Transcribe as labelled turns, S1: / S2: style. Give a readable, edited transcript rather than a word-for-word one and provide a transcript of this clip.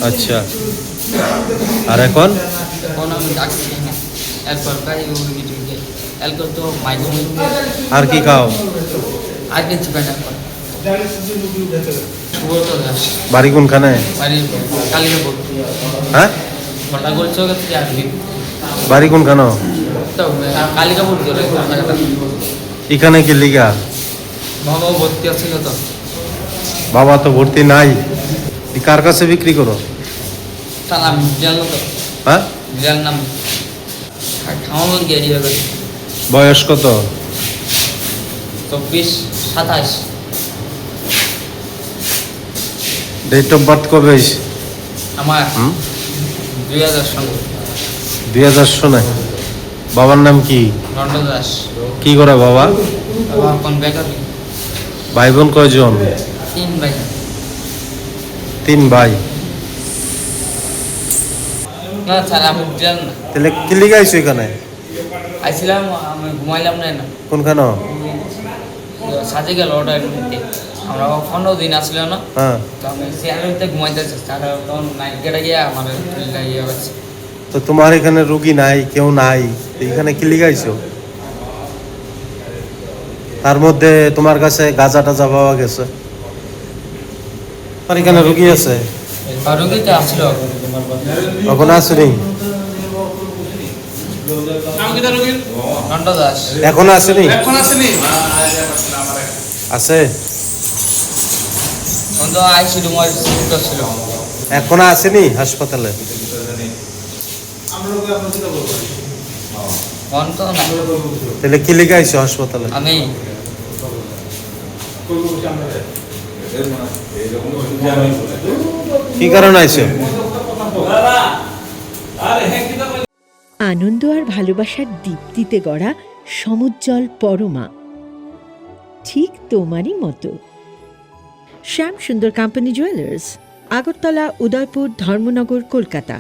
S1: আচ্ছা, আর এখন আর কি খাও? বাড়ি কোনখানে? হ্যাঁ, বাড়ি কোনখানে? এখানে কি লিগা?
S2: বাবা ভর্তি আছিল তো।
S1: বাবা তো ভর্তি নাই। কার কাছে বিক্রি করো?
S2: সালাম বিড়াল তো।
S1: হ্যাঁ,
S2: বিড়াল নাম খাওয়ানো গিয়ে
S1: বয়স কত?
S2: 24-27।
S1: ডেট অফ বার্থ কবে?
S2: আমার 2000 সনে।
S1: 2000 সনে। বাবার নাম কি?
S2: রন্ড দাস।
S1: কি করে বাবা?
S2: বাবা কোন বেকারি।
S1: ভাই বোন কয়জন?
S2: 3 ভাই।
S1: 3 ভাই।
S2: না স্যার আমি বিড়াল না।
S1: তাহলে কি লিগা আইছো এখানে?
S2: আইছিলাম আমি ঘুমাইলাম না।
S1: কোনখানে?
S2: সাজে গেল ওটা এমনিতে। আমরা 15 দিন আসছিল না।
S1: হ্যাঁ,
S2: তো আমি সিয়ারিতে ঘুমাইতেছি। তখন নাইট গেটে গিয়ে আমার ইয়ে হচ্ছে।
S1: তো তোমার এখানে রোগী নাই, কেউ নাই, এখানে কি লিগা আইছো? তার মধ্যে তোমার কাছে গাঁজা টাজা পাওয়া গেছে। আর এখানে রোগী আছে?
S2: রোগীতে আসছিল
S1: এখন আসেনি?
S2: রন্ড দাস।
S1: এখন আসেনি? আছে।
S2: তো আইসি তোমার ছিল।
S1: এখন আসেনি হাসপাতালে?
S2: ফোন তো না।
S1: তাহলে কি লিগা আইছো হাসপাতালে?
S2: আমি
S1: কি কারণে আইছো?
S3: আনন্দ আর ভালোবাসার দীপ্তিতে গড়া সমুজ্জ্বল পরমা, ঠিক তোমারই মতো। শ্যাম সুন্দর কোম্পানি জুয়েলার্স, আগরতলা, উদয়পুর, ধর্মনগর, কলকাতা।